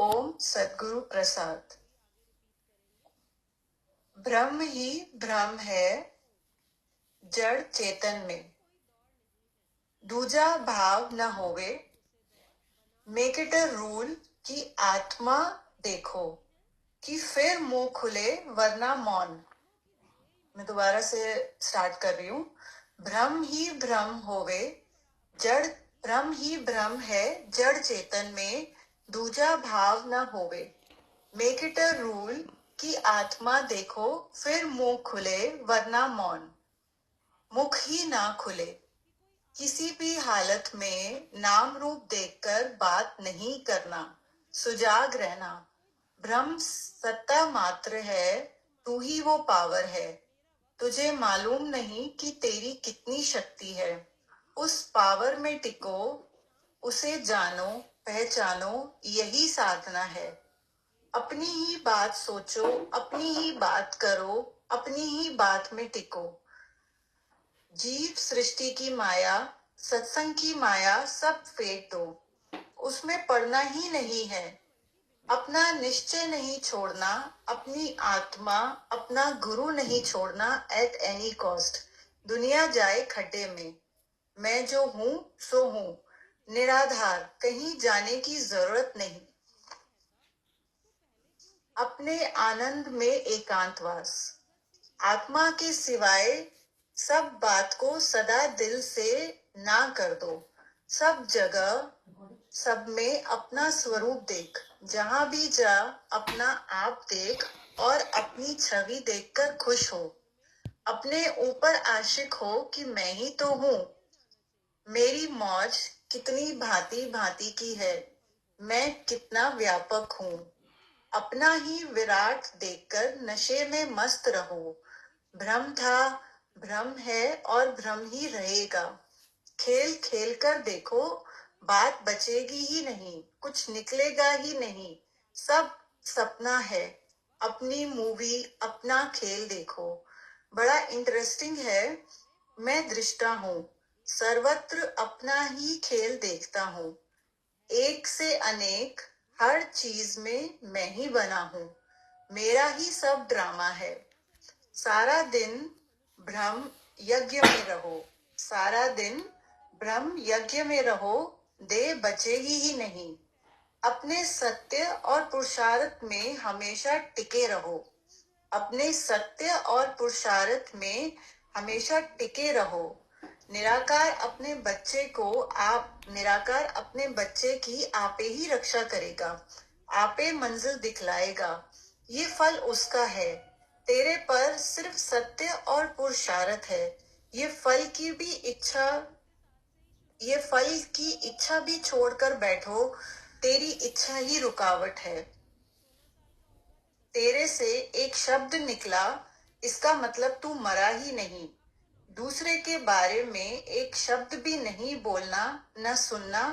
ओम सद्गुरु प्रसाद। ब्रह्म ही ब्रह्म है जड़ चेतन में, दूजा भाव न होवे। मेक इट अ रूल कि आत्मा देखो कि फिर मुंह खुले वरना मौन। मैं दोबारा से स्टार्ट कर रही हूँ। ब्रह्म ही ब्रह्म होवे जड़, ब्रह्म ही ब्रह्म है जड़ चेतन में, दूजा भाव न होवे। मेक इट अ रूल कि आत्मा देखो फिर मुंह खुले वरना मौन। मुख ही ना खुले, किसी भी हालत में नाम रूप देखकर बात नहीं करना, सुजाग रहना। ब्रह्म सत्ता मात्र है, तू ही वो पावर है। तुझे मालूम नहीं कि तेरी कितनी शक्ति है। उस पावर में टिको, उसे जानो पहचानो, यही साधना है। अपनी ही बात सोचो, अपनी ही बात करो, अपनी ही बात में टिको। जीव सृष्टि की माया, सत्संग की माया सब फेंक दो, उसमें पड़ना ही नहीं है। अपना निश्चय नहीं छोड़ना, अपनी आत्मा अपना गुरु नहीं छोड़ना एट एनी कॉस्ट। दुनिया जाए खड्डे में, मैं जो हूं सो हूं, निराधार, कहीं जाने की जरूरत नहीं। अपने आनंद में एकांतवास, आत्मा के सिवाय सब बात को सदा दिल से ना कर दो। सब जगह सब में अपना स्वरूप देख, जहां भी जा अपना आप देख और अपनी छवि देखकर खुश हो। अपने ऊपर आशिक हो कि मैं ही तो हूँ। मेरी मौज कितनी भांति भांति की है, मैं कितना व्यापक हूँ। अपना ही विराट देखकर नशे में मस्त रहो। भ्रम था, भ्रम है और भ्रम ही रहेगा। खेल खेल कर देखो, बात बचेगी ही नहीं, कुछ निकलेगा ही नहीं। सब सपना है, अपनी मूवी अपना खेल देखो। बड़ा इंटरेस्टिंग है, मैं दृष्टा हूँ, सर्वत्र अपना ही खेल देखता हूँ। एक से अनेक हर चीज में मैं ही बना हूँ, मेरा ही सब ड्रामा है। सारा दिन ब्रह्म यज्ञ में रहो, सारा दिन ब्रह्म यज्ञ में रहो, देह बचेगी ही नहीं। अपने सत्य और पुरुषार्थ में हमेशा टिके रहो, अपने सत्य और पुरुषार्थ में हमेशा टिके रहो। निराकार अपने बच्चे को आप, निराकार अपने बच्चे की आपे ही रक्षा करेगा, आपे मंजिल दिखलाएगा। ये फल उसका है, तेरे पर सिर्फ सत्य और पुरुषार्थ है। ये फल की भी इच्छा, ये फल की इच्छा भी छोड़कर बैठो, तेरी इच्छा ही रुकावट है। तेरे से एक शब्द निकला, इसका मतलब तू मरा ही नहीं। दूसरे के बारे में एक शब्द भी नहीं बोलना, न सुनना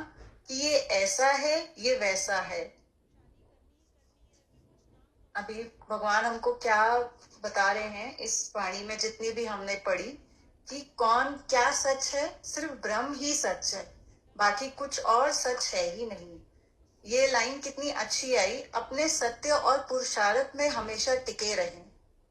कि ये ऐसा है ये वैसा है। अभी भगवान हमको क्या बता रहे हैं इस वाणी में, जितनी भी हमने पढ़ी, कि कौन क्या सच है, सिर्फ ब्रह्म ही सच है, बाकी कुछ और सच है ही नहीं। ये लाइन कितनी अच्छी आई, अपने सत्य और पुरुषार्थ में हमेशा टिके रहें,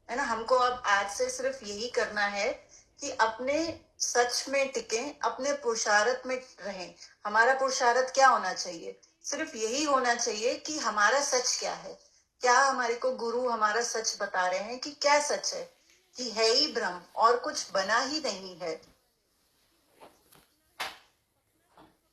है ना। हमको अब आज से सिर्फ यही करना है कि अपने सच में टिकें, अपने पुरुषार्थ में रहें। हमारा पुरुषार्थ क्या होना चाहिए? सिर्फ यही होना चाहिए कि हमारा सच क्या है, क्या हमारे को गुरु हमारा सच बता रहे हैं कि क्या सच है, कि है ही ब्रह्म और कुछ बना ही नहीं है।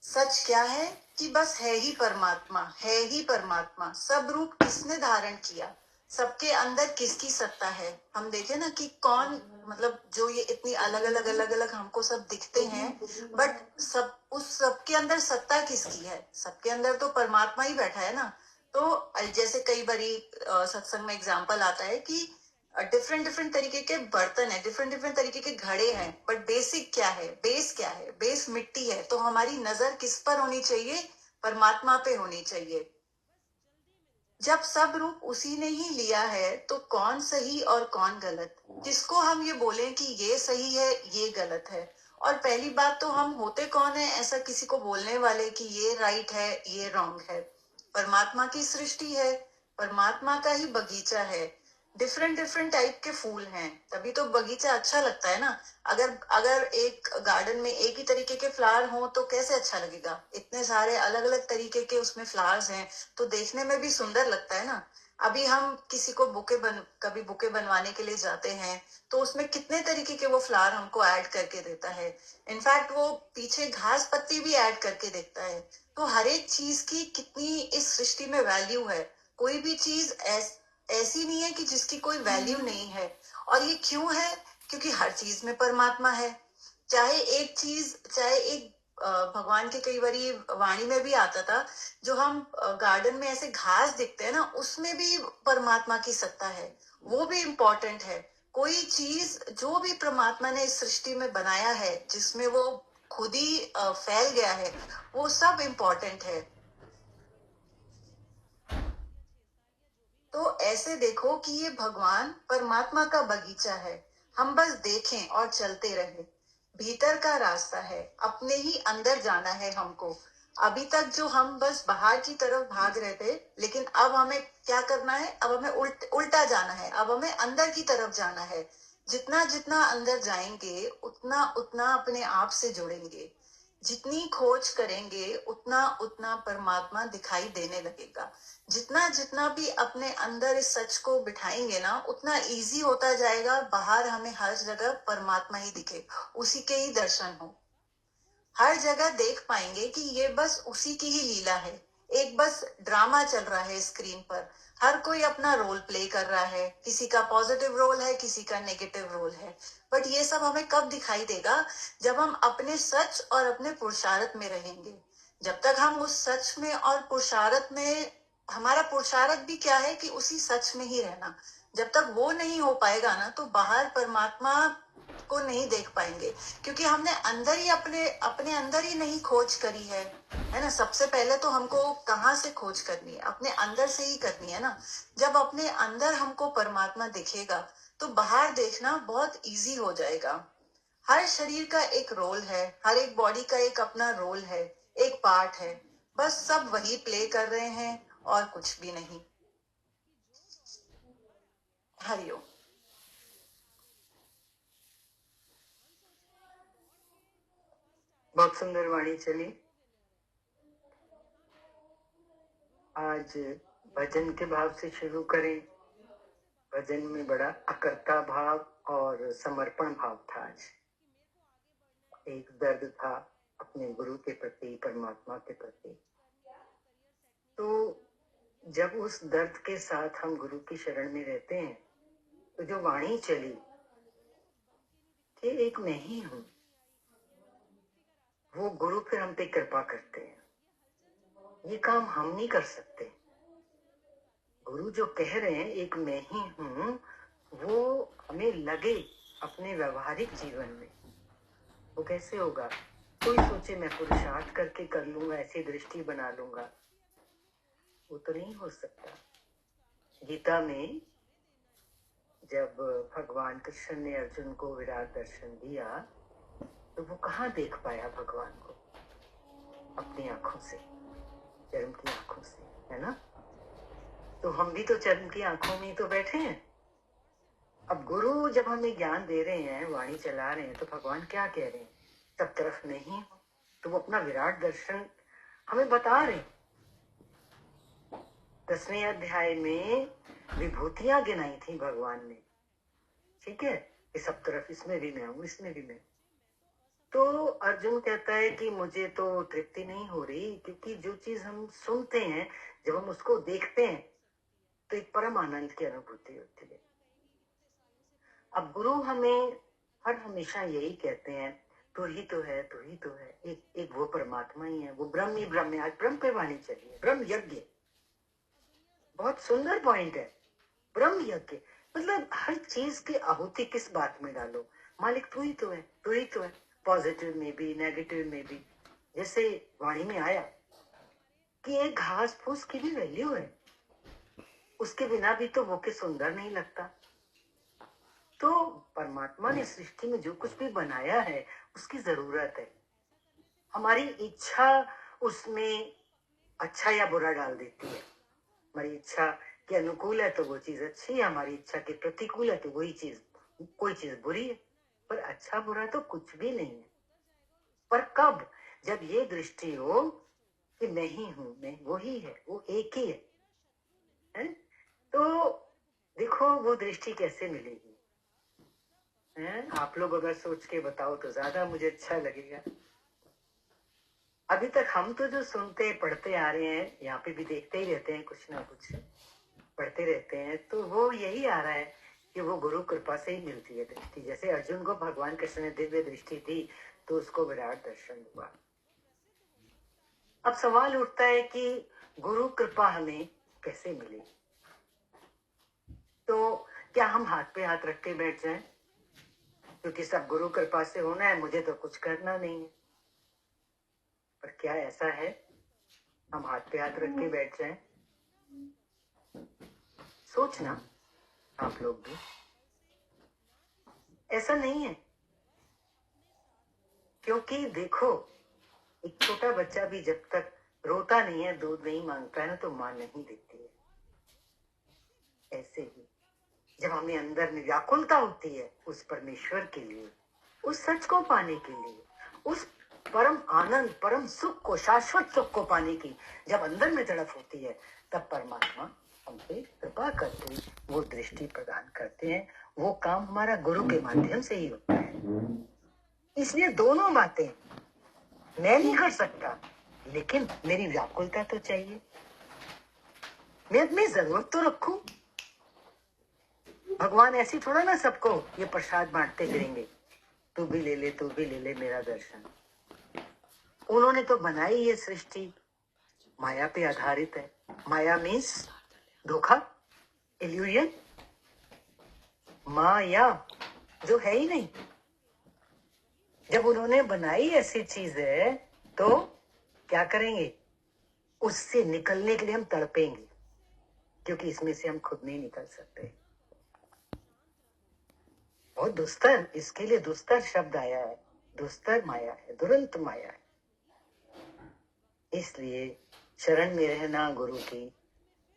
सच क्या है कि बस है ही परमात्मा, है ही परमात्मा। सब रूप किसने धारण किया, सबके अंदर किसकी सत्ता है। हम देखें ना कि कौन, मतलब जो ये इतनी अलग अलग हमको सब दिखते हैं, बट सब उस सबके अंदर सत्ता किसकी है? सबके अंदर तो परमात्मा ही बैठा है ना। तो जैसे कई बारी सत्संग में एग्जाम्पल आता है कि डिफरेंट डिफरेंट तरीके के बर्तन है, डिफरेंट डिफरेंट तरीके के घड़े हैं, बट बेसिक क्या है, बेस क्या है? बेस मिट्टी है। तो हमारी नजर किस पर होनी चाहिए? परमात्मा पे होनी चाहिए। जब सब रूप उसी ने ही लिया है, तो कौन सही और कौन गलत? किसको हम ये बोलें कि ये सही है ये गलत है? और पहली बात तो हम होते कौन है ऐसा किसी को बोलने वाले कि ये राइट है ये रॉन्ग है? परमात्मा की सृष्टि है, परमात्मा का ही बगीचा है। डिफरेंट डिफरेंट टाइप के फूल हैं, तभी तो बगीचा अच्छा लगता है ना। अगर अगर एक गार्डन में एक ही तरीके के फ्लावर हो तो कैसे अच्छा लगेगा। इतने सारे अलग अलग तरीके के उसमें फ्लावर्स हैं तो देखने में भी सुंदर लगता है ना। अभी हम किसी को कभी बुके बनवाने के लिए जाते हैं तो उसमें कितने तरीके के वो फ्लावर हमको ऐड करके देता है। इनफैक्ट वो पीछे घास पत्ती भी ऐड करके देता है। तो हर एक चीज की कितनी इस सृष्टि में वैल्यू है। कोई भी चीज ऐसी नहीं है कि जिसकी कोई वैल्यू नहीं है। और ये क्यों है? क्योंकि हर चीज में परमात्मा है। चाहे एक भगवान के कई बारी वाणी में भी आता था, जो हम गार्डन में ऐसे घास दिखते हैं ना, उसमें भी परमात्मा की सत्ता है। वो भी इम्पोर्टेंट है। कोई चीज जो भी परमात्मा ने इस सृष्टि में बनाया है, जिसमें वो खुद ही फैल गया है, वो सब इम्पोर्टेंट है। तो ऐसे देखो कि ये भगवान परमात्मा का बगीचा है। हम बस देखें और चलते रहें। भीतर का रास्ता है, अपने ही अंदर जाना है हमको। अभी तक जो हम बस बाहर की तरफ भाग रहे थे, लेकिन अब हमें क्या करना है? अब हमें उल्टा जाना है। अब हमें अंदर की तरफ जाना है। जितना जितना अंदर जाएंगे उतना उतना अपने आप से जुड़ेंगे। जितनी खोज करेंगे उतना उतना परमात्मा दिखाई देने लगेगा। जितना जितना भी अपने अंदर इस सच को बिठाएंगे ना, उतना इजी होता जाएगा। बाहर हमें हर जगह परमात्मा ही दिखे, उसी के ही दर्शन हो। हर जगह देख पाएंगे कि ये बस उसी की ही लीला है। एक बस ड्रामा चल रहा है स्क्रीन पर। हर कोई अपना रोल प्ले कर रहा है। किसी का पॉजिटिव रोल है, किसी का नेगेटिव रोल है। बट ये सब हमें कब दिखाई देगा? जब हम अपने सच और अपने पुरुषार्थ में रहेंगे। जब तक हम उस सच में और पुरुषार्थ में, हमारा पुरुषार्थ भी क्या है कि उसी सच में ही रहना। जब तक वो नहीं हो पाएगा ना, तो बाहर परमात्मा को नहीं देख पाएंगे। क्योंकि हमने अंदर ही अपने अपने अंदर ही नहीं खोज करी है ना। सबसे पहले तो हमको कहाँ से खोज करनी है? अपने अंदर से ही करनी है ना। जब अपने अंदर हमको परमात्मा दिखेगा तो बाहर देखना बहुत इजी हो जाएगा। हर शरीर का एक रोल है, हर एक बॉडी का एक अपना रोल है, एक पार्ट है। बस सब वही प्ले कर रहे हैं और कुछ भी नहीं। हरिओम। बहुत सुंदर वाणी चली। आज भजन के भाव से शुरू करें। भजन में बड़ा अकर्ता भाव और समर्पण भाव था। आज एक दर्द था अपने गुरु के प्रति, परमात्मा के प्रति। तो जब उस दर्द के साथ हम गुरु की शरण में रहते हैं, तो जो वाणी चली कि एक मैं ही हूं, वो गुरु फिर हम पे कृपा करते हैं। ये काम हम नहीं कर सकते। गुरु जो कह रहे हैं एक मैं ही हूं, वो हमें लगे अपने व्यवहारिक जीवन में। वो कैसे होगा? कोई सोचे मैं पुरुषार्थ करके कर लूंगा, ऐसी दृष्टि बना लूंगा, वो तो नहीं हो सकता। गीता में जब भगवान कृष्ण ने अर्जुन को विराट दर्शन दिया, तो वो कहाँ देख पाया भगवान को? अपनी आंखों से, चर्म की आंखों से, है ना। तो हम भी तो चर्म की आंखों में ही तो बैठे हैं। अब गुरु जब हमें ज्ञान दे रहे हैं, वाणी चला रहे हैं, तो भगवान क्या कह रहे हैं? सब तरफ नहीं हो, तो वो अपना विराट दर्शन हमें बता रहे हैं। 10वें अध्याय में विभूतियां गिनाई थी भगवान ने, ठीक है, कि सब तरफ इसमें भी मैं हूं, इसमें भी मैं। तो अर्जुन कहता है कि मुझे तो तृप्ति नहीं हो रही, क्योंकि जो चीज हम सुनते हैं, जब हम उसको देखते हैं तो एक परम आनंद की अनुभूति होती है। अब गुरु हमें हर हमेशा यही कहते हैं, तू ही तो है, तू ही तो है। एक वो परमात्मा ही है, वो ब्रह्म ही ब्रह्म है। आज ब्रह्म पे वाणी चली है, ब्रह्म यज्ञ। बहुत सुंदर पॉइंट है, ब्रह्म यज्ञ। मतलब हर चीज की आहुति किस बात में डालो? मालिक तू ही तो है, तू ही तो है। पॉजिटिव में भी, नेगेटिव में भी। जैसे वाणी में आया कि एक घास फूस की भी वैल्यू है, उसके बिना भी तो वो के सुंदर नहीं लगता। तो परमात्मा ने सृष्टि में जो कुछ भी बनाया है, उसकी जरूरत है। हमारी इच्छा उसमें अच्छा या बुरा डाल देती है। हमारी इच्छा के अनुकूल है तो वो चीज अच्छी है, हमारी इच्छा के प्रतिकूल है तो वही चीज, कोई चीज बुरी है। पर अच्छा बुरा तो कुछ भी नहीं है। पर कब? जब ये दृष्टि हो कि मैं ही हूं, मैं वही है, वो एक ही है? तो देखो वो दृष्टि कैसे मिलेगी है? आप लोग अगर सोच के बताओ तो ज्यादा मुझे अच्छा लगेगा। अभी तक हम तो जो सुनते पढ़ते आ रहे हैं, यहाँ पे भी देखते ही रहते हैं, कुछ ना कुछ पढ़ते रहते हैं, तो वो यही आ रहा है कि वो गुरु कृपा से ही मिलती है दृष्टि। जैसे अर्जुन को भगवान कृष्ण ने दिव्य दृष्टि दी तो उसको विराट दर्शन हुआ। अब सवाल उठता है कि गुरु कृपा हमें कैसे मिली? तो क्या हम हाथ पे हाथ रख के बैठ जाएं क्योंकि सब गुरु कृपा से होना है, मुझे तो कुछ करना नहीं है? पर क्या ऐसा है हम हाथ पे हाथ रख के बैठ जाएं? सोचना आप लोग भी, ऐसा नहीं है। क्योंकि देखो एक छोटा बच्चा भी जब तक रोता नहीं है, दूध नहीं मांगता है ना, तो मां नहीं देती है। ऐसे ही जब हमें अंदर में व्याकुलता होती है उस परमेश्वर के लिए, उस सच को पाने के लिए, उस परम आनंद परम सुख को, शाश्वत सुख को पाने की जब अंदर में तड़प होती है, तब परमात्मा हम पे कृपा करते वो दृष्टि प्रदान करते हैं। वो काम हमारा गुरु के माध्यम से ही होता है। इसलिए दोनों बातें मैं नहीं कर सकता, लेकिन मेरी व्याकुलता तो चाहिए, मैं अपनी जरूरत तो रखूं। भगवान ऐसी थोड़ा ना सबको ये प्रसाद बांटते फिरेंगे, तू भी ले ले, तू भी ले ले मेरा दर्शन। उन्होंने तो बनाई ये सृष्टि माया पे आधारित है। माया मीन्स धोखा, इल्यूजन, माया जो है ही नहीं। जब उन्होंने बनाई ऐसी चीज है तो क्या करेंगे? उससे निकलने के लिए हम तड़पेंगे, क्योंकि इसमें से हम खुद नहीं निकल सकते। और दुस्तर, इसके लिए दुस्तर शब्द आया है। दुस्तर माया है, दुरंत माया है। इसलिए शरण में रहना गुरु की,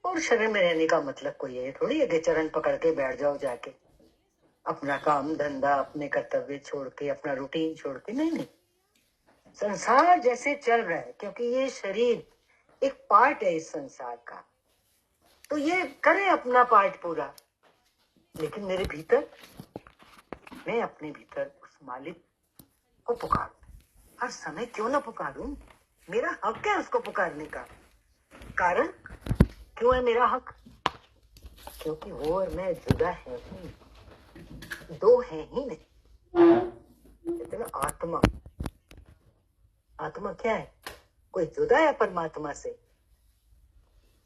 और शरण में रहने का मतलब कोई ये थोड़ी है कि चरण पकड़ के बैठ जाओ जाके, अपना काम धंधा, अपने कर्तव्य छोड़ के, अपना रूटीन छोड़ के। नहीं नहीं, संसार जैसे चल रहा है, क्योंकि ये शरीर एक पार्ट है इस संसार का, तो ये करे अपना पार्ट पूरा। लेकिन मेरे भीतर, मैं अपने भीतर उस मालिक को पुकारूं। हर समय क्यों ना पुकारूं? मेरा हक है उसको पुकारने का। कारण क्यों है मेरा हक? क्योंकि वो और मैं जुदा है ही, दो है ही नहीं। कहते ना आत्मा, आत्मा क्या है? कोई जुदा है परमात्मा से?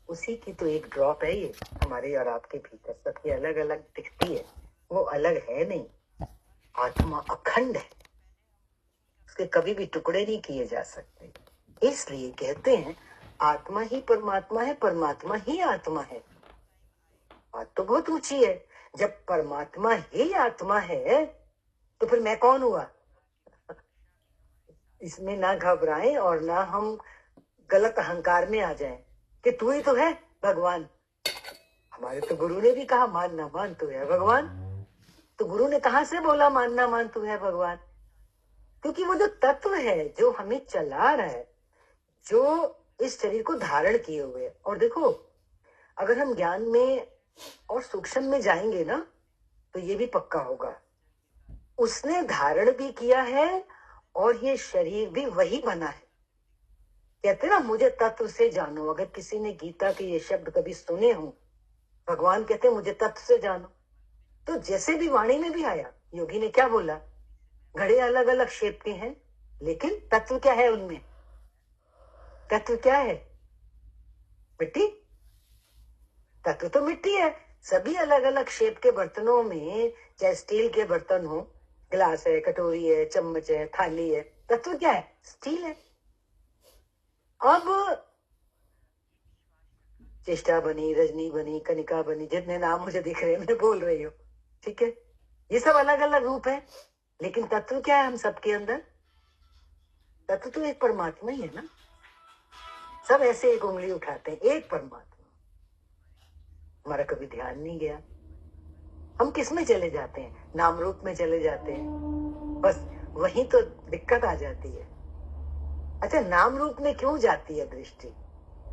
उसी की तो एक ड्रॉप है ये हमारे और आपके भीतर। सबकी अलग अलग दिखती है, वो अलग है नहीं। आत्मा अखंड है, उसके कभी भी टुकड़े नहीं किए जा सकते। इसलिए कहते हैं आत्मा ही परमात्मा है, परमात्मा ही आत्मा है। बात तो बहुत ऊंची है। जब परमात्मा ही आत्मा है तो फिर मैं कौन हुआ? इसमें ना घबराएं और ना हम गलत अहंकार में आ जाएं कि तू ही तो है भगवान। हमारे तो गुरु ने भी कहा मान ना मान तू है भगवान। तो गुरु ने कहां से बोला मान ना मान तू है भगवान? क्योंकि वो जो तत्व है जो हमें चला रहा है, जो इस शरीर को धारण किए हुए। और देखो अगर हम ज्ञान में और सूक्ष्म में जाएंगे ना, तो ये भी पक्का होगा, उसने धारण भी किया है और ये शरीर भी वही बना है। कहते ना मुझे तत्व से जानो। अगर किसी ने गीता के ये शब्द कभी सुने हो, भगवान कहते मुझे तत्व से जानो, तो जैसे भी वाणी में भी आया, योगी ने क्या बोला? घड़े अलग अलग शेप के हैं, लेकिन तत्व क्या है उनमें? तत्व क्या है? मिट्टी। तत्व तो मिट्टी है। सभी अलग अलग शेप के बर्तनों में, चाहे स्टील के बर्तन हो, गिलास है, कटोरी है, चम्मच है, थाली है, तत्व क्या है? स्टील है। अब चेष्टा बनी, रजनी बनी, कनिका बनी, जितने नाम मुझे दिख रहे हैं मैं बोल रही हूँ, ठीक है? ये सब अलग अलग रूप है, लेकिन तत्व क्या है हम सबके अंदर? तत्व तो एक परमात्मा ही है ना। सब ऐसे एक उंगली उठाते हैं, एक परमात्मा। हमारा कभी ध्यान नहीं गया। हम किस में चले जाते हैं? नाम रूप में चले जाते हैं। बस वही तो दिक्कत आ जाती है। अच्छा, नाम रूप में क्यों जाती है दृष्टि?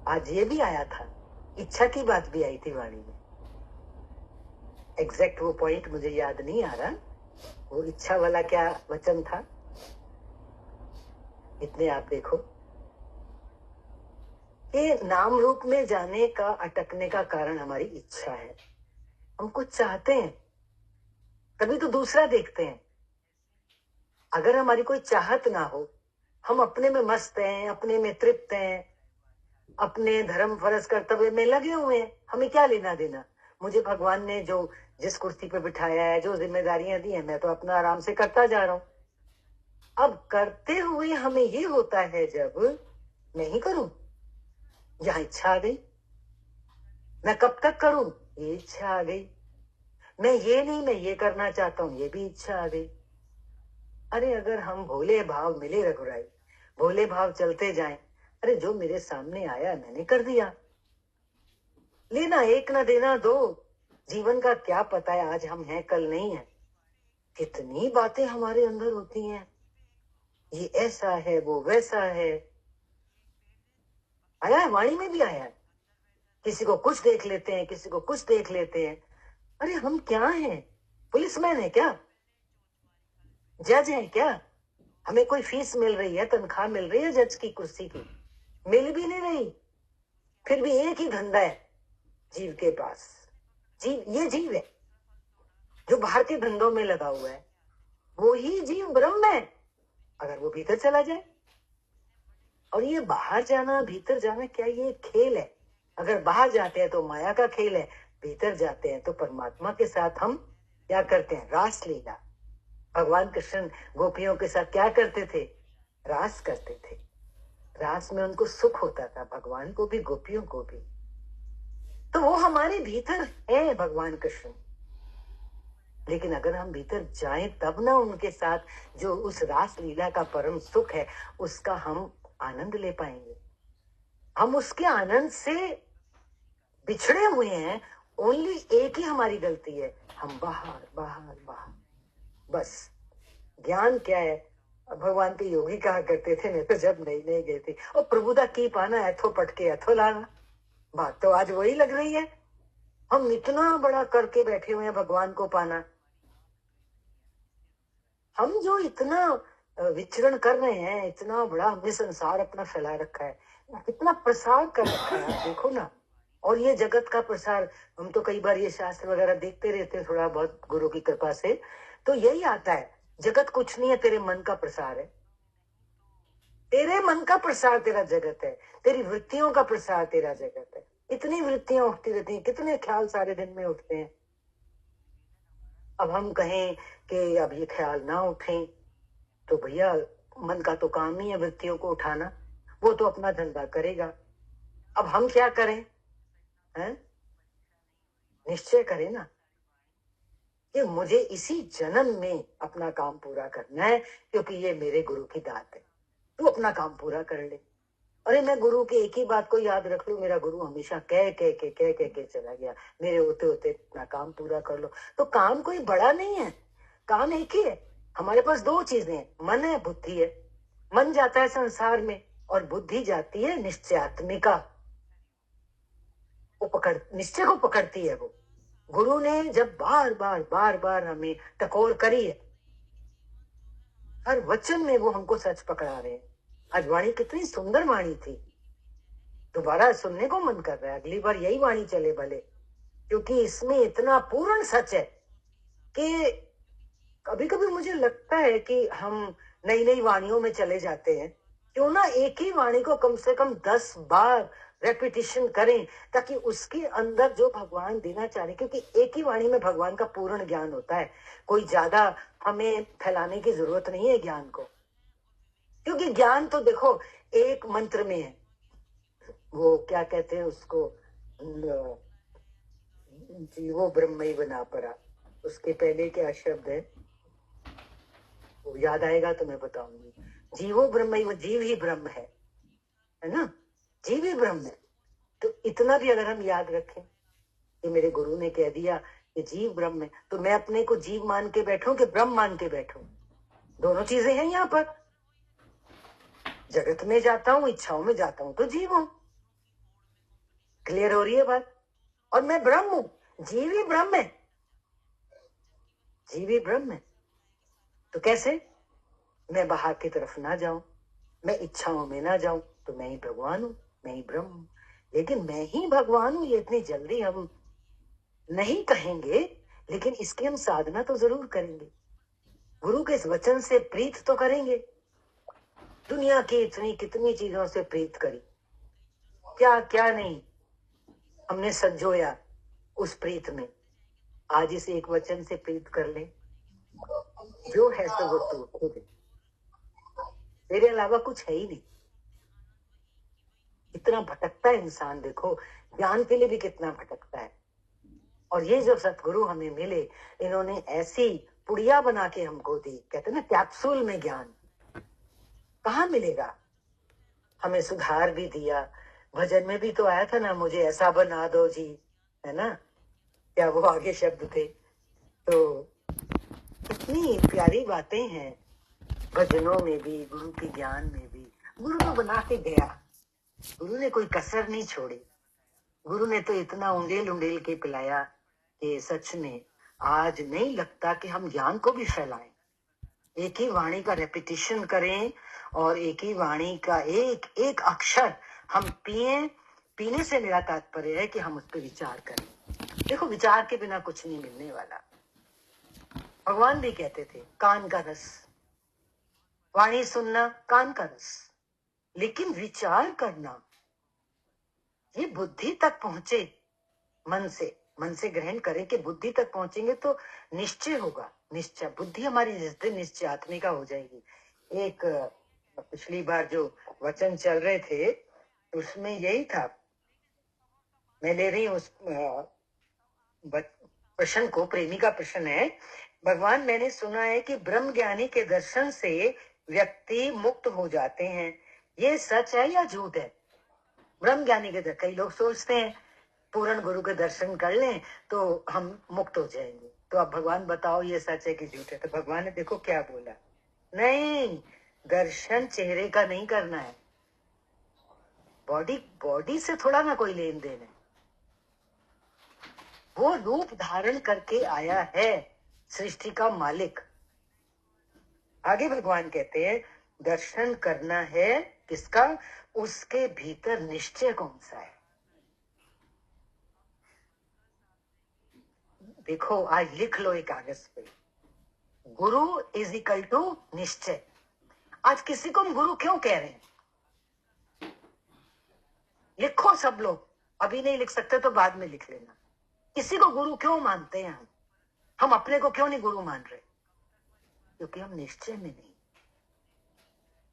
आज ये भी आया था, इच्छा की बात भी आई थी वाणी में। एग्जैक्ट वो पॉइंट मुझे याद नहीं आ रहा, वो इच्छा वाला क्या वचन था, इतने आप देखो कि नाम रूप में जाने का, अटकने का कारण हमारी इच्छा है। हम कुछ चाहते हैं, तभी तो दूसरा देखते हैं। अगर हमारी कोई चाहत ना हो, हम अपने में मस्त हैं, अपने में तृप्त हैं, अपने धर्म फर्ज कर्तव्य में लगे हुए हैं, हमें क्या लेना देना। मुझे भगवान ने जो जिस कुर्सी पे बिठाया है, जो जिम्मेदारियां दी है, मैं तो अपना आराम से करता जा रहा हूं। अब करते हुए हमें ये होता है, जब मैं ही करूं, यहां इच्छा आ गई, मैं कब तक करूं, ये इच्छा आ गई, मैं ये नहीं, मैं ये करना चाहता हूं, ये भी इच्छा आ गई। अरे अगर हम भोले भाव मिले रघुराई, भोले भाव चलते जाएं, अरे जो मेरे सामने आया मैंने कर दिया, लेना एक ना देना दो। जीवन का क्या पता है आज हम हैं कल नहीं है। कितनी बातें हमारे अंदर होती हैं, ये ऐसा है, वो वैसा है। आया है, वाणी में भी आया है। किसी को कुछ देख लेते हैं, किसी को कुछ देख लेते हैं। अरे हम क्या हैं? पुलिसमैन है क्या? जज है क्या? हमें कोई फीस मिल रही है, तनख्वाह मिल रही है जज की कुर्सी की? मिल भी नहीं रही। फिर भी एक ही धंधा है जीव के पास। जीव, ये जीव है जो बाहर के धंधों में लगा हुआ है। वो ही जीव ब्रह्म है, अगर वो भीतर चला जाए। और ये बाहर जाना, भीतर जाना, क्या ये खेल है? अगर बाहर जाते हैं तो माया का खेल है, भीतर जाते हैं तो परमात्मा के साथ हम क्या करते हैं? रास लीला। भगवान कृष्ण गोपियों के साथ क्या करते थे? रास करते थे। रास में उनको सुख होता था, भगवान को भी, गोपियों को भी। तो वो हमारे भीतर है भगवान कृष्ण। लेकिन अगर हम भीतर जाएं तब ना उनके साथ जो उस रास लीला का परम सुख है, उसका हम आनंद ले पाएंगे। हम उसके आनंद से बिछड़े हुए हैं। ओनली एक ही हमारी गलती है, हम बाहर बाहर बाहर। बस ज्ञान क्या है? भगवान के योगी कहा करते थे, मैं तो जब नहीं गई थी, और प्रभुदा की पाना ऐथो पटके ऐथो लाना। बात तो आज वही लग रही है। हम इतना बड़ा करके बैठे हुए हैं भगवान को पाना। हम जो इतना विचरण कर रहे हैं, इतना बड़ा हमने संसार अपना फैला रखा है, कितना प्रसार कर रखा है, आप देखो ना। और ये जगत का प्रसार, हम तो कई बार ये शास्त्र वगैरह देखते रहते हैं थोड़ा बहुत गुरु की कृपा से, तो यही आता है, जगत कुछ नहीं है, तेरे मन का प्रसार है। तेरे मन का प्रसार तेरा जगत है, तेरी वृत्तियों का प्रसार तेरा जगत है। इतनी वृत्तियां उठती रहती हैं, कितने ख्याल सारे दिन में उठते हैं। अब हम कहें कि अब ये ख्याल ना उठें, तो भैया मन का तो काम ही है वृत्तियों को उठाना, वो तो अपना धंधा करेगा। अब हम क्या करें? हैं? निश्चय करें ना कि मुझे इसी जन्म में अपना काम पूरा करना है, क्योंकि ये मेरे गुरु की दात है। तू अपना काम पूरा कर ले। अरे मैं गुरु की एक ही बात को याद रख लू, मेरा गुरु हमेशा कह के चला गया, मेरे होते होते अपना काम पूरा कर लो। तो काम कोई बड़ा नहीं है, काम एक ही है। हमारे पास दो चीजें हैं, मन है, बुद्धि है। मन जाता है संसार में और बुद्धि जाती है निश्चयात्मिका। वो निश्चय को पकड़ती है। वो गुरु ने जब बार बार हमें टकोर करी है, हर वचन में वो हमको सच पकड़ा रहे हैं। आज वाणी कितनी सुंदर वाणी थी, दोबारा सुनने को मन कर रहा है, अगली बार यही वाणी चले भले, क्योंकि इसमें इतना पूर्ण सच है कि कभी कभी मुझे लगता है कि हम नई नई वाणियों में चले जाते हैं। क्यों ना एक ही वाणी को कम से कम 10 बार रेपिटिशन करें, ताकि उसके अंदर जो भगवान देना चाह रहे, क्योंकि एक ही वाणी में भगवान का पूर्ण ज्ञान होता है। कोई ज्यादा हमें फैलाने की जरूरत नहीं है ज्ञान को, क्योंकि ज्ञान तो देखो एक मंत्र में है। वो क्या कहते हैं उसको, जीवो ब्रह्मैव नापरा, उसके पहले क्या शब्द है, वो याद आएगा तो मैं बताऊंगी। जीवो ब्रह्मैव, जीव ही ब्रह्म है ना। जीव ही ब्रह्म है। तो इतना भी अगर हम याद रखें कि मेरे गुरु ने कह दिया कि जीव ब्रह्म है, तो मैं अपने को जीव मान के बैठूं कि ब्रह्म मान के बैठूं? दोनों चीजें हैं यहाँ पर। जगत में जाता हूं, इच्छाओं में जाता हूं तो जीव हूं। क्लियर हो रही है बात? और मैं ब्रह्म हूं, जीव ही ब्रह्म है, जीव ही ब्रह्म है। तो कैसे? मैं बाहर की तरफ ना जाऊं, मैं इच्छाओं में ना जाऊं, तो मैं ही भगवान हूं, मैं ही ब्रह्म हूं। लेकिन मैं ही भगवान हूं ये इतनी जल्दी हम नहीं कहेंगे, लेकिन इसकी हम साधना तो जरूर करेंगे। गुरु के इस वचन से प्रीत तो करेंगे। दुनिया की इतनी कितनी चीजों से प्रीत करी, क्या क्या नहीं हमने संजोया उस प्रीत में। आज इस एक वचन से प्रीत कर ले, जो है तो वो तू खुद है, तेरे अलावा कुछ है ही नहीं। इतना भटकता है इंसान, देखो ज्ञान के लिए भी कितना भटकता है। और ये जो सतगुरु हमें मिले, इन्होंने ऐसी पुड़िया बना के हमको दी, कहते ना कैप्सूल में ज्ञान। कहाँ मिलेगा? हमें सुधार भी दिया। भजन में भी तो आया था ना, मुझे ऐसा बना दो जी, है ना? क्या वो आगे शब्द थे? तो इतनी प्यारी बातें हैं भजनों में भी, गुरु के ज्ञान में भी। गुरु तो बना के गया, गुरु ने कोई कसर नहीं छोड़ी। गुरु ने तो इतना उंडेल उंडेल के पिलाया कि सच में आज नहीं लगता कि हम ज्ञान को भी फैलाएं। एक ही वाणी का रेपिटेशन करें और एक ही वाणी का एक एक अक्षर हम पिए। पीने से मेरा तात्पर्य है कि हम उस पर विचार करें। देखो विचार के बिना कुछ नहीं मिलने वाला। भगवान भी कहते थे कान का रस, वाणी सुनना कान का रस, लेकिन विचार करना ये बुद्धि तक पहुंचे। मन से ग्रहण करें कि बुद्धि तक पहुंचेंगे तो निश्चय होगा। निश्चय बुद्धि हमारी जिस दिन निश्चय आत्मिका हो जाएगी। एक पिछली बार जो वचन चल रहे थे उसमें यही था, मैं ले रही हूँ उस प्रश्न को, प्रेमी का प्रश्न है। भगवान, मैंने सुना है कि ब्रह्म ज्ञानी के दर्शन से व्यक्ति मुक्त हो जाते हैं, ये सच है या झूठ है? ब्रह्म ज्ञानी के कई लोग सोचते हैं पूर्ण गुरु के दर्शन कर लें तो हम मुक्त हो जाएंगे। तो अब भगवान बताओ ये सच है कि झूठ है? तो भगवान ने देखो क्या बोला, नहीं, दर्शन चेहरे का नहीं करना है, बॉडी से थोड़ा ना कोई लेन देन है। वो रूप धारण करके आया है सृष्टि का मालिक। आगे भगवान कहते हैं दर्शन करना है किसका? उसके भीतर निश्चय कौन सा है। देखो आज लिख लो एक कागज पे, गुरु इज इक्वल टू निश्चय। आज किसी को हम गुरु क्यों कह रहे हैं? लिखो सब लोग, अभी नहीं लिख सकते तो बाद में लिख लेना। किसी को गुरु क्यों मानते हैं हम अपने को क्यों नहीं गुरु मान रहे? क्योंकि हम निश्चय में नहीं।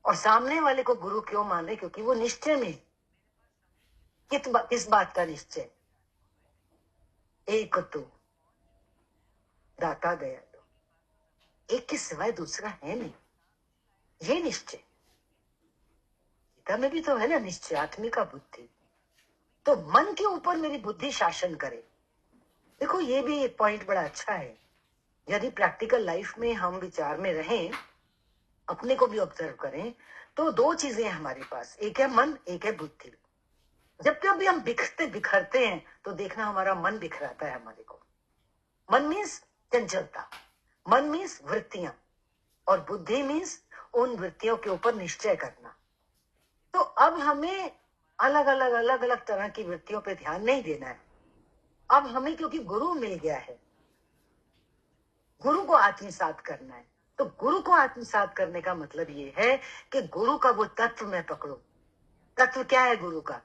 और सामने वाले को गुरु क्यों मान रहे? क्योंकि वो निश्चय में। किस बात का निश्चय? एक तो दाता दया दो, एक के सिवाय दूसरा है नहीं, ये निश्चय। गीता में भी तो है ना निश्चय आत्मिका बुद्धि। तो मन के ऊपर मेरी बुद्धि शासन करे। देखो ये भी एक पॉइंट बड़ा अच्छा है। यदि प्रैक्टिकल लाइफ में हम विचार में रहें, अपने को भी ऑब्जर्व करें, तो दो चीजें हैं हमारे पास, एक है मन, एक है बुद्धि। जब कभी हम बिखरते हैं तो देखना हमारा मन बिखराता है हमारे को। मन मीन्स चंचलता, मन मीन्स वृत्तियां, और बुद्धि मीन्स उन वृत्तियों के ऊपर निश्चय करना। तो अब हमें अलग अलग तरह की वृत्तियों पे ध्यान नहीं देना है। अब हमें क्योंकि गुरु मिल गया है, गुरु को आत्मसात करना है। तो गुरु को आत्मसात करने का मतलब ये है कि गुरु का वो तत्व मैं पकड़ू। तत्व क्या है गुरु का?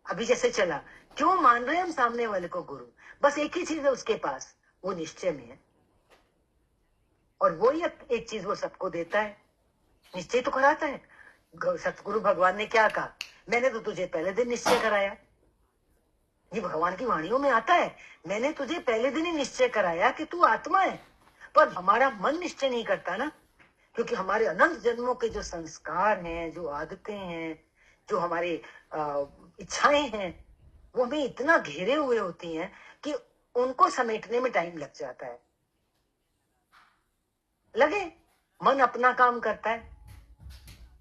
अभी जैसे चला, क्यों मान रहे हैं हम सामने वाले को गुरु? बस एक ही चीज है उसके पास, वो निश्चय में है। और वो ही एक चीज वो सबको देता है, निश्चय तो कराता है। सतगुरु भगवान ने क्या कहा? मैंने तो तुझे पहले दिन निश्चय कराया। ये भगवान की वाणियों में आता है, मैंने तुझे पहले दिन ही निश्चय कराया कि तू आत्मा है। पर हमारा मन निश्चय नहीं करता ना, क्योंकि हमारे अनंत जन्मों के जो संस्कार हैं, जो आदतें हैं, जो हमारे इच्छाएं हैं, वो हमें इतना घेरे हुए होती हैं कि उनको समेटने में टाइम लग जाता है। लगे मन अपना काम करता है,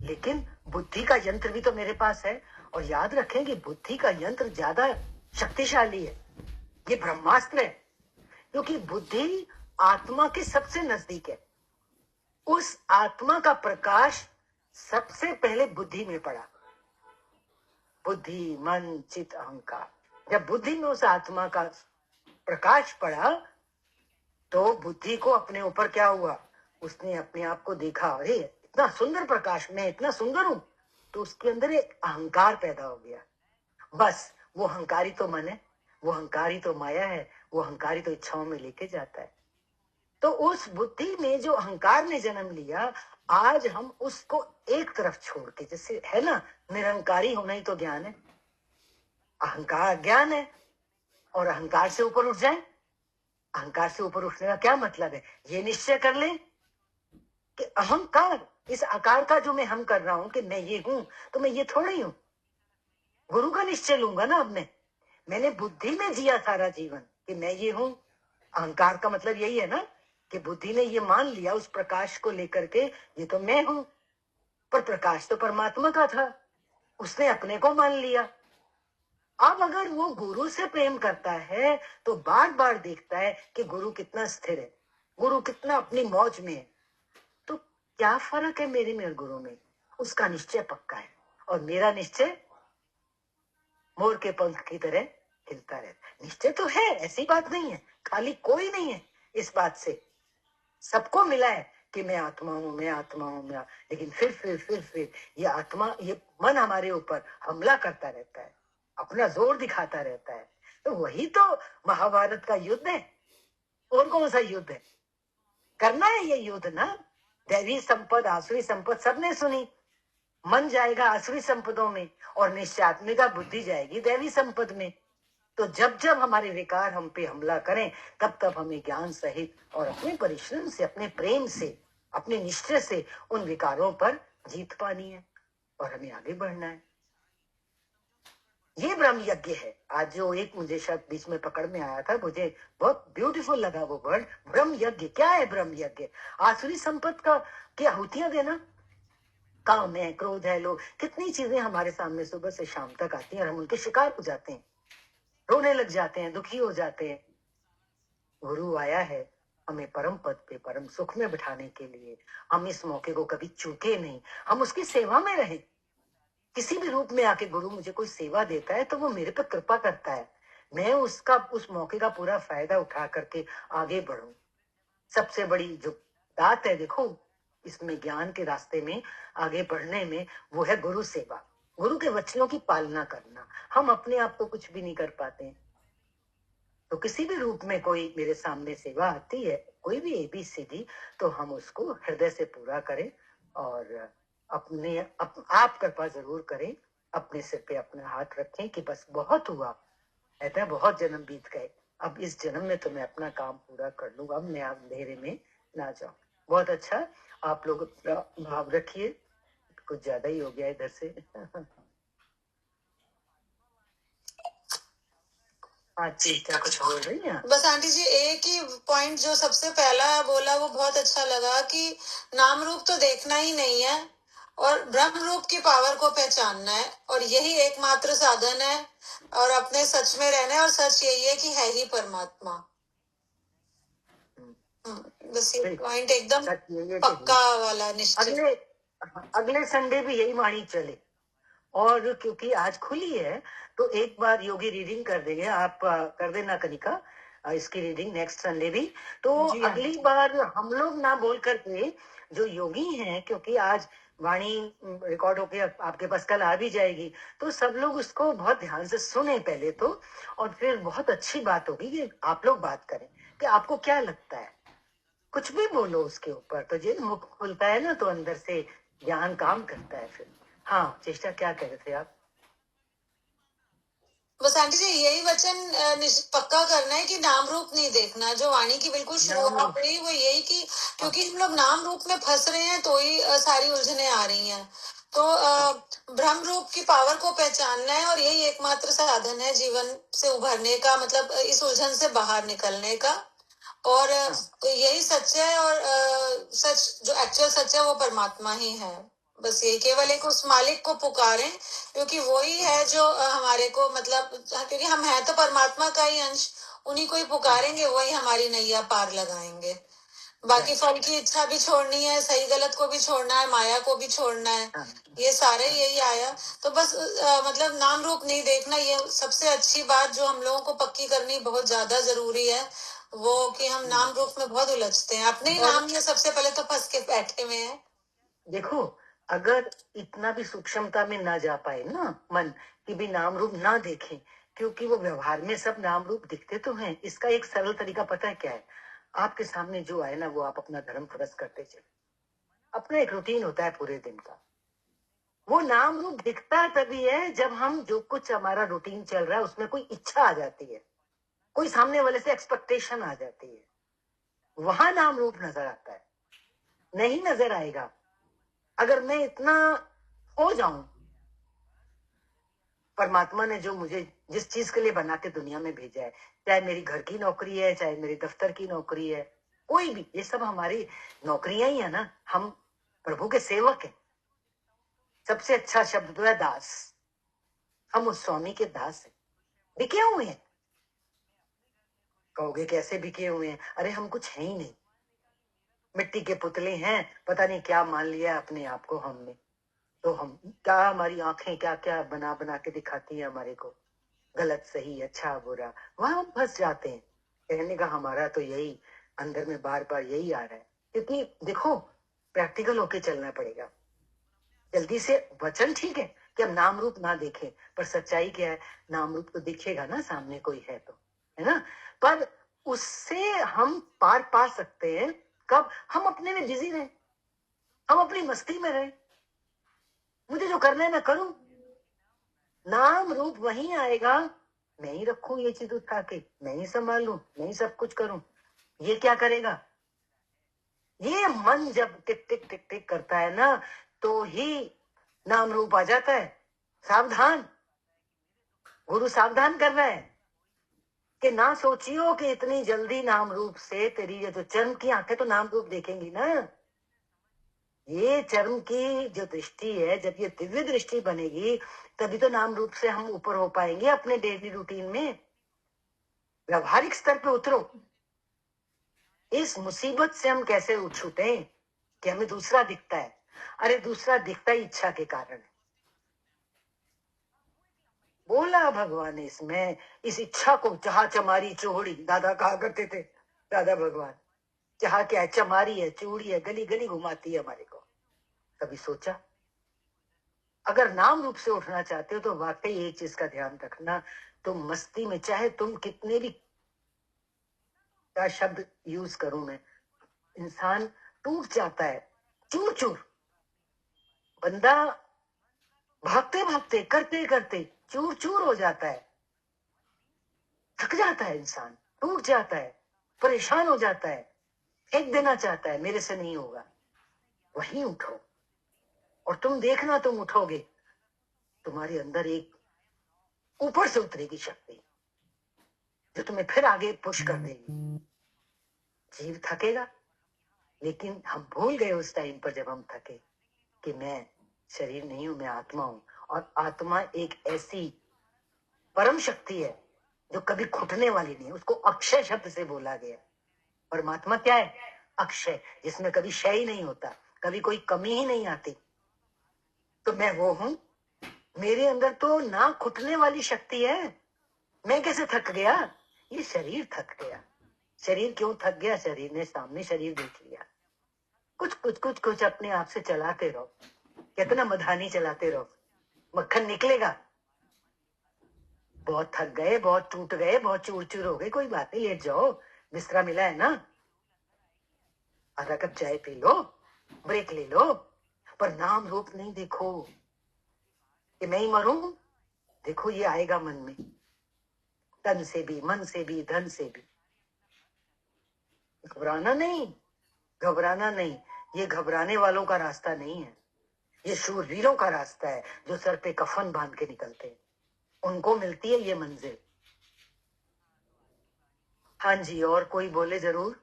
लेकिन बुद्धि का यंत्र भी तो मेरे पास है। और याद रखें कि बुद्धि का यंत्र ज्यादा शक्तिशाली है, ये ब्रह्मास्त्र है, क्योंकि बुद्धि आत्मा के सबसे नजदीक है। उस आत्मा का प्रकाश सबसे पहले बुद्धि में पड़ा। बुद्धि, मन, चित्त, अहंकार, जब बुद्धि में उस आत्मा का प्रकाश पड़ा तो बुद्धि को अपने ऊपर क्या हुआ, उसने अपने आप को देखा, अरे इतना सुंदर प्रकाश, मैं इतना सुंदर हूं, तो उसके अंदर एक अहंकार पैदा हो गया। बस वो अहंकारी तो मन है, वो अहंकारी तो माया है, वो अहंकारी तो इच्छाओं में लेके जाता है। तो उस बुद्धि में जो अहंकार ने जन्म लिया, आज हम उसको एक तरफ छोड़ के, जैसे है ना निरंकारी होना ही तो ज्ञान है, अहंकार ज्ञान है, और अहंकार से ऊपर उठ जाए। अहंकार से ऊपर उठने का क्या मतलब है, ये निश्चय कर ले कि अहंकार, इस आकार का जो मैं हम कर रहा हूं कि मैं ये हूं, तो मैं ये थोड़ा ही हूं। गुरु का निश्चय लूंगा ना अब मैंने बुद्धि में जिया सारा जीवन कि मैं ये हूं। अहंकार का मतलब यही है ना कि बुद्धि ने ये मान लिया उस प्रकाश को लेकर के, ये तो मैं हूं, पर प्रकाश तो परमात्मा का था, उसने अपने को मान लिया। अब अगर वो गुरु से प्रेम करता है तो बार बार देखता है कि गुरु कितना स्थिर है, गुरु कितना अपनी मौज में है, तो क्या फर्क है मेरे में और गुरु में। उसका निश्चय पक्का है और मेरा निश्चय मोर के पंख की तरह हिलता रहता। निश्चय तो है, ऐसी बात नहीं है, खाली कोई नहीं है इस बात से, सबको मिला है कि मैं आत्मा हूं, मैं आत्मा हूं, लेकिन फिर ये आत्मा, ये मन हमारे ऊपर हमला करता रहता है, अपना जोर दिखाता रहता है। तो वही तो महाभारत का युद्ध है, और कौन सा युद्ध है, करना है ये युद्ध ना। दैवी संपद, आसुरी संपद सबने सुनी, मन जाएगा आसुरी संपदों में और निश्चयात्मिका बुद्धि जाएगी दैवी संपद में। तो जब जब हमारे विकार हम पे हमला करें, तब तब हमें ज्ञान सहित और अपने परिश्रम से, अपने प्रेम से, अपने निश्चय से उन विकारों पर जीत पानी है और हमें आगे बढ़ना है। ये ब्रह्म यज्ञ है। आज जो एक मुझे शब्द बीच में पकड़ में आया था, मुझे बहुत ब्यूटीफुल लगा वो वर्ड, ब्रह्म यज्ञ। क्या है ब्रह्म यज्ञ? आसुरी संपत्ति का की आहुतियां देना। काम है, क्रोध है, लोग, कितनी चीजें हमारे सामने सुबह से शाम तक आती हैं और हम उनके शिकार हो जाते हैं, रोने लग जाते हैं, दुखी हो जाते हैं। गुरु आया है हमें परम पद पे, परम सुख में बिठाने के लिए। हम इस मौके को कभी चूके नहीं, हम उसकी सेवा में रहें। किसी भी रूप में आके गुरु मुझे कोई सेवा देता है तो वो मेरे पर कृपा करता है, मैं उसका, उस मौके का पूरा फायदा उठा करके आगे बढ़ूं। सबसे बड़ी जो बात है, देखो इसमें ज्ञान के रास्ते में आगे बढ़ने में, वो है गुरु सेवा, गुरु के वचनों की पालना करना। हम अपने आप को कुछ भी नहीं कर पाते, तो किसी भी रूप में कोई मेरे सामने सेवा आती है, कोई भी ABCD, तो हम उसको हृदय से पूरा करें और अपने आप कृपा जरूर करें, अपने सिर पे अपना हाथ रखें कि बस बहुत हुआ, कहते हैं बहुत जन्म बीत गए, अब इस जन्म में तो मैं अपना काम पूरा कर लूंगा, अब मैं अंधेरे में ना जाऊं। बहुत अच्छा, आप लोग भाव रखिए, कुछ ज्यादा ही हो गया इधर से। कुछ बोल रही हैं? बस आंटी जी, एक ही पॉइंट जो सबसे पहला बोला वो बहुत अच्छा लगा कि नाम रूप तो देखना ही नहीं है और ब्रह्म रूप की पावर को पहचानना है, और यही एकमात्र साधन है, और अपने सच में रहना है, और सच यही है कि है ही परमात्मा। बस ये पॉइंट एकदम पक्का वाला निश्चित। अगले संडे भी यही वाणी चले, और क्योंकि आज खुली है तो एक बार योगी रीडिंग कर देंगे, आप कर देना कनिका इसकी रीडिंग नेक्स्ट संडे भी। तो अगली बार हम लोग ना बोल करके जो योगी हैं, क्योंकि आज वाणी रिकॉर्ड होके आपके पास कल आ भी जाएगी, तो सब लोग उसको बहुत ध्यान से सुने पहले तो, और फिर बहुत अच्छी बात होगी कि आप लोग बात करें कि आपको क्या लगता है, कुछ भी बोलो उसके ऊपर, तो जो मुख खुलता है ना तो अंदर से ज्ञान काम करता है फिर। हाँ चेष्टा, क्या कह रहे थे आप? बस आंटी जी यही वचन पक्का करना है कि नाम रूप नहीं देखना। जो वाणी की बिल्कुल शुरुआत हुई वो यही कि क्योंकि हम लोग नाम रूप में फंस रहे हैं तो ही सारी उलझने आ रही हैं। तो ब्रह्म रूप की पावर को पहचानना है और यही एकमात्र साधन है जीवन से उभरने का, मतलब इस उलझन से बाहर निकलने का। और यही सच है, और सच जो एक्चुअल सच है वो परमात्मा ही है। बस यही, केवल एक उस मालिक को पुकारें, क्योंकि वही है जो हमारे को, मतलब क्योंकि हम हैं तो परमात्मा का ही अंश, उन्हीं को ही पुकारेंगे, वही हमारी नैया पार लगाएंगे। बाकी फल की इच्छा भी छोड़नी है, सही गलत को भी छोड़ना है, माया को भी छोड़ना है, ये सारे यही आया। तो बस मतलब नाम रूप नहीं देखना, ये सबसे अच्छी बात जो हम लोगों को पक्की करनी बहुत ज्यादा जरूरी है, वो कि हम नाम रूप में बहुत उलझते हैं, अपने ही नाम में सबसे पहले तो फंस के बैठे हुए हैं। देखो, अगर इतना भी सूक्ष्मता में ना जा पाए ना मन, कि भी नाम रूप ना देखें, क्योंकि वो व्यवहार में सब नाम रूप दिखते तो हैं। इसका एक सरल तरीका पता है क्या है? आपके सामने जो आए ना, वो आप अपना धर्म फरज करते चले। अपना एक रूटीन होता है पूरे दिन का, वो नाम रूप दिखता तभी है जब हम जो कुछ हमारा रूटीन चल रहा है उसमें कोई इच्छा आ जाती है, कोई सामने वाले से एक्सपेक्टेशन आ जाती है, वहां नाम रूप नजर आता है। नहीं नजर आएगा अगर मैं इतना हो जाऊं, परमात्मा ने जो मुझे जिस चीज के लिए बना के दुनिया में भेजा है, चाहे मेरी घर की नौकरी है, चाहे मेरे दफ्तर की नौकरी है, कोई भी, ये सब हमारी नौकरियां ही है ना। हम प्रभु के सेवक हैं। सबसे अच्छा शब्द तो है दास। हम उस स्वामी के दास हैं, बिके हुए हैं। कहोगे कैसे बिके हुए हैं? अरे हम कुछ है ही नहीं, मिट्टी के पुतले हैं, पता नहीं क्या मान लिया अपने आप को हमने। तो हम क्या, हमारी आंखें क्या क्या बना बना के दिखाती है हमारे को, गलत सही अच्छा बुरा, वहां हम फंस जाते हैं। कहने का हमारा तो यही अंदर में बार बार यही आ रहा है, क्योंकि देखो प्रैक्टिकल होके चलना पड़ेगा। जल्दी से वचन ठीक है कि हम नाम रूप ना देखें, पर सच्चाई क्या है? नाम रूप तो दिखेगा ना, सामने कोई है तो, है ना। पर उससे हम पार पा सकते हैं कब? हम अपने में बिजी रहे, हम अपनी मस्ती में रहे, मुझे जो करना है मैं करूं। नाम रूप वहीं आएगा, मैं ही रखूं ये चीज उठा के, मैं ही संभालूं, मैं ही सब कुछ करूं। ये क्या करेगा? ये मन जब टिक टिक टिक टिक करता है ना, तो ही नाम रूप आ जाता है। सावधान, गुरु सावधान कर रहा है कि ना सोचियो कि इतनी जल्दी नाम रूप से तेरी ये जो चर्म की आंखें तो नाम रूप देखेंगी ना। ये चर्म की जो दृष्टि है, जब ये दिव्य दृष्टि बनेगी, तभी तो नाम रूप से हम ऊपर हो पाएंगे अपने डेली रूटीन में। व्यवहारिक स्तर पे उतरो। इस मुसीबत से हम कैसे छूटे कि हमें दूसरा दिखता है? अरे दूसरा दिखता ही इच्छा के कारण है। बोला भगवान ने इसमें, इस इच्छा को चाह चमारी चोड़ी, दादा कहा करते थे, दादा भगवान। चाह क्या है? चमारी है, चूड़ी है, गली गली घुमाती है हमारे को। कभी सोचा? अगर नाम रूप से उठना चाहते हो तो वाकई एक चीज का ध्यान रखना, तुम मस्ती में, चाहे तुम कितने भी, क्या शब्द यूज करूं मैं, इंसान टूट जाता है, चूर चूर। बंदा भागते भागते करते करते चूर चूर हो जाता है, थक जाता है, इंसान टूट जाता है, परेशान हो जाता है, फेंक देना चाहता है, मेरे से नहीं होगा। वहीं उठो और तुम देखना, तुम उठोगे, तुम्हारे अंदर एक ऊपर से उतरेगी शक्ति जो तुम्हें फिर आगे पुश कर देगी। जीव थकेगा, लेकिन हम भूल गए उस टाइम पर जब हम थके कि मैं शरीर नहीं हूं, मैं आत्मा हूं। और आत्मा एक ऐसी परम शक्ति है जो कभी घुटने वाली नहीं है। उसको अक्षय शब्द से बोला गया। परमात्मा क्या है? अक्षय, जिसमें कभी क्षय ही नहीं होता, कभी कोई कमी ही नहीं आती। तो मैं वो हूं, मेरे अंदर तो ना घुटने वाली शक्ति है। मैं कैसे थक गया? ये शरीर थक गया। शरीर क्यों थक गया? शरीर ने सामने शरीर देख लिया। कुछ कुछ कुछ कुछ अपने आप से चलाते रहो, कितना मधानी चलाते रहो, मक्खन निकलेगा। बहुत थक गए, बहुत टूट गए, बहुत चूर चूर हो गए, कोई बात नहीं, लेट जाओ, बिस्तरा मिला है ना, आधा कप चाय पी लो, ब्रेक ले लो। पर नाम रूप नहीं देखो कि मैं ही मरूं। देखो ये आएगा मन में, तन से भी, मन से भी, धन से भी। घबराना नहीं, घबराना नहीं, ये घबराने वालों का रास्ता नहीं है। ये शूरवीरों का रास्ता है जो सर पे कफन बांध के निकलते हैं, उनको मिलती है ये मंजिल। हाँ जी, और कोई बोले जरूर।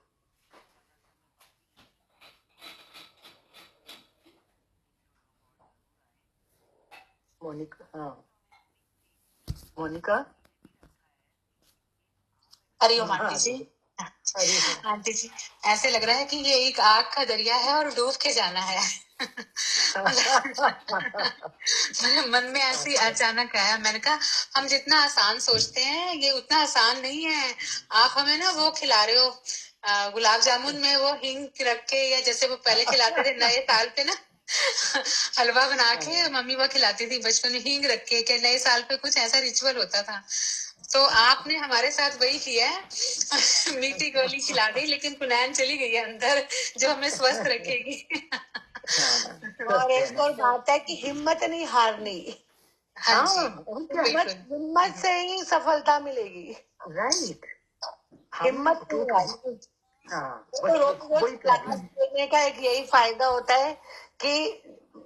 मोनिका, हाँ मोनिका। हरिओम हाँ आंटी जी। हरिओम। आंटी जी, ऐसे लग रहा है कि ये एक आग का दरिया है और डूब के जाना है। मेरे मन में ऐसी अचानक आया, मैंने कहा हम जितना आसान सोचते हैं ये उतना आसान नहीं है। आप हमें ना वो खिला रहे हो गुलाब जामुन में वो हिंग रख के, या जैसे वो पहले खिलाते थे नए साल पे ना हलवा बना के मम्मी वो खिलाती थी बचपन में, हींग रख के नए साल पे कुछ ऐसा रिचुअल होता था। तो आपने हमारे साथ वही किया है। मीठी गोली खिला दी, लेकिन कुनैन चली गई है अंदर जो हमें स्वस्थ रखेगी। और एक और बात है कि हिम्मत नहीं हारनी। हाँ जी, हिम्मत से ही सफलता मिलेगी। राइट, हिम्मत नहीं हारनी। तो रोज क्लास देने का एक यही फायदा होता है कि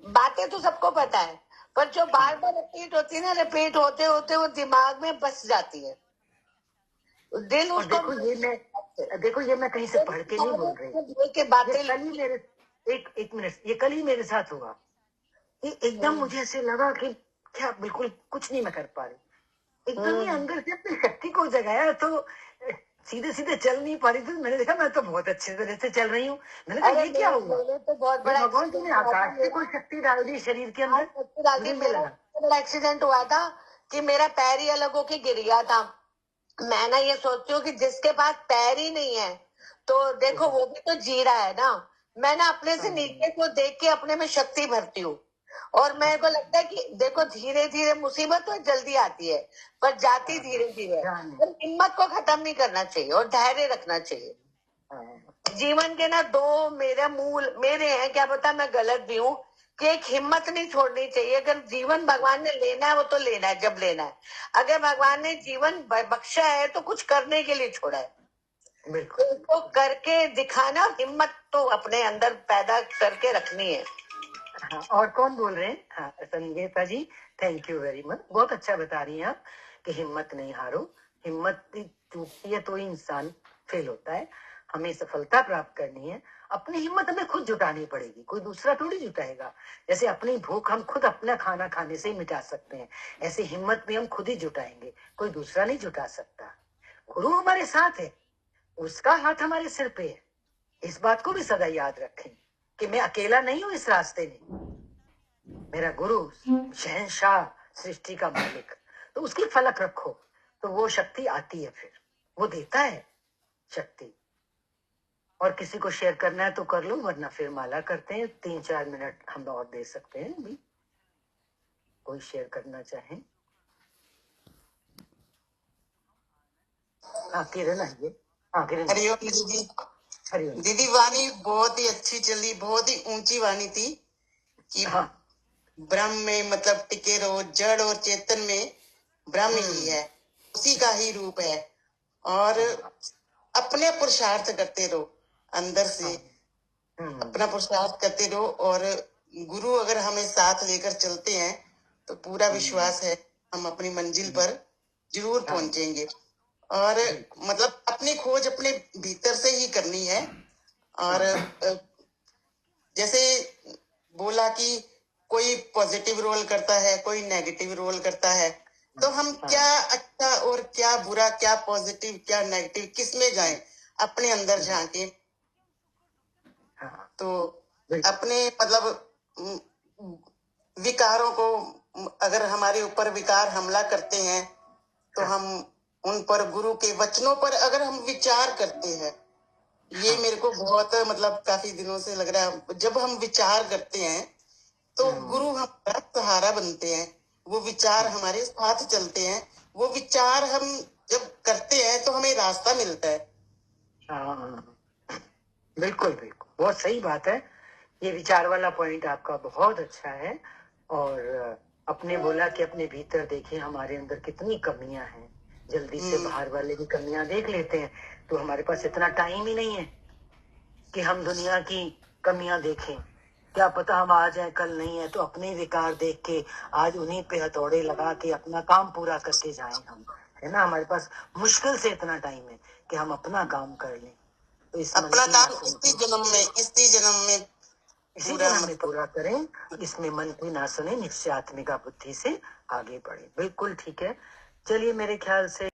बातें तो सबको पता है, पर जो बार बार रिपीट होती है ना, रिपीट होते होते वो दिमाग में बस जाती है, दिल उसको। देखो ये मैं कहीं से पढ़ के नहीं बोल रही, के बातें ये कल ही मेरे एक मिनट, ये कल ही मेरे साथ हुआ। ये एकदम मुझे ऐसे लगा कि क्या बिल्कुल कुछ नहीं मैं कर पा रही, एकदम ही अंदर से अपनी शक्ति को जगाया, तो सीधे सीधे चल नहीं पा रही थी। मैंने देखा मैं तो बहुत अच्छे तरह से चल रही हूँ। मैंने कहा ये क्या हुआ, तो बहुत बड़ा भगवान तुमने आकाश से कोई शक्ति डाल दी शरीर के अंदर। मेरा एक्सीडेंट हुआ था कि मेरा पैर ही अलग होके गिर गया था। मैं ना ये सोचती हूँ कि जिसके पास पैर ही नहीं है तो देखो वो भी तो जी रहा है ना। मैं ना अपने से नीचे को देख के अपने में शक्ति भरती हूँ, और मेरे को लगता है कि देखो धीरे धीरे मुसीबत तो जल्दी आती है पर जाती धीरे धीरे, और हिम्मत को खत्म नहीं करना चाहिए और धैर्य रखना चाहिए। जीवन के ना दो मेरे मूल मेरे हैं, क्या पता मैं गलत भी हूँ, कि एक हिम्मत नहीं छोड़नी चाहिए। अगर जीवन भगवान ने लेना है वो तो लेना है जब लेना है। अगर भगवान ने जीवन बख्शा है तो कुछ करने के लिए छोड़ा है, तो उसको करके दिखाना, हिम्मत तो अपने अंदर पैदा करके रखनी है। और कौन बोल रहे हैं? हाँ संगीता जी, थैंक यू वेरी मच, बहुत अच्छा बता रही हैं आप कि हिम्मत नहीं हारो। हिम्मत टूटती है तो इंसान फेल होता है। हमें सफलता प्राप्त करनी है, अपनी हिम्मत हमें खुद जुटानी पड़ेगी, कोई दूसरा थोड़ी जुटाएगा। जैसे अपनी भूख हम खुद अपना खाना खाने से ही मिटा सकते हैं, ऐसे हिम्मत भी हम खुद ही जुटाएंगे, कोई दूसरा नहीं जुटा सकता। गुरु हमारे साथ है, उसका हाथ हमारे सिर पे है। इस बात को भी सदा याद रखें कि मैं अकेला नहीं हूं इस रास्ते में। मेरा गुरु शहंशाह, सृष्टि का मालिक, तो उसकी फलक रखो तो वो शक्ति आती है, फिर वो देता है शक्ति। और किसी को शेयर करना है तो कर लो, वरना फिर माला करते हैं। 3-4 मिनट हम और दे सकते हैं भी, कोई शेयर करना चाहे। हाँ किरण आइए। हाँ किरण। हरिओम दीदी। हरिओम दीदी, वाणी बहुत ही अच्छी चली, बहुत ही ऊंची वाणी थी कि ब्रह्म में मतलब टिके रहो, जड़ और चेतन में ब्रह्म ही है, उसी का ही रूप है, और अपने पुरुषार्थ करते रहो, अंदर से अपना पुरुषार्थ करते रहो। और गुरु अगर हमें साथ लेकर चलते हैं तो पूरा विश्वास है हम अपनी मंजिल पर जरूर पहुंचेंगे। और मतलब अपनी खोज अपने भीतर से ही करनी है। और जैसे बोला कि कोई पॉजिटिव रोल करता है, कोई नेगेटिव रोल करता है, तो हम क्या अच्छा और क्या बुरा, क्या पॉजिटिव क्या नेगेटिव, किसमें जाएं, अपने अंदर झांके। तो अपने मतलब विकारों को, अगर हमारे ऊपर विकार हमला करते हैं तो हम उन पर, गुरु के वचनों पर अगर हम विचार करते हैं, ये मेरे को बहुत मतलब काफी दिनों से लग रहा है, जब हम विचार करते हैं तो गुरु हमारा सहारा बनते हैं, वो विचार हमारे साथ चलते हैं, वो विचार हम जब करते हैं तो हमें रास्ता मिलता है। बिल्कुल बिल्कुल, बहुत सही बात है। ये विचार वाला पॉइंट आपका बहुत अच्छा है। और अपने बोला कि अपने भीतर देखें हमारे अंदर कितनी कमियां हैं, जल्दी से बाहर वाले की कमियां देख लेते हैं, तो हमारे पास इतना टाइम ही नहीं है कि हम दुनिया की कमियां देखें। क्या पता हम आज हैं कल नहीं है, तो अपने विकार देख के आज उन्हीं पे हथौड़े लगा के अपना काम पूरा करके जाएं हम, है ना। हमारे पास मुश्किल से इतना टाइम है कि हम अपना काम कर लें। तो इस मन अपना की काम नासुनी इसी जन्म में इसी पूरा जन्म में पूरा करें, इसमें मन की ना सुने, निश्चयात्मिका बुद्धि से आगे बढ़े। बिल्कुल ठीक है। चलिए, मेरे ख्याल से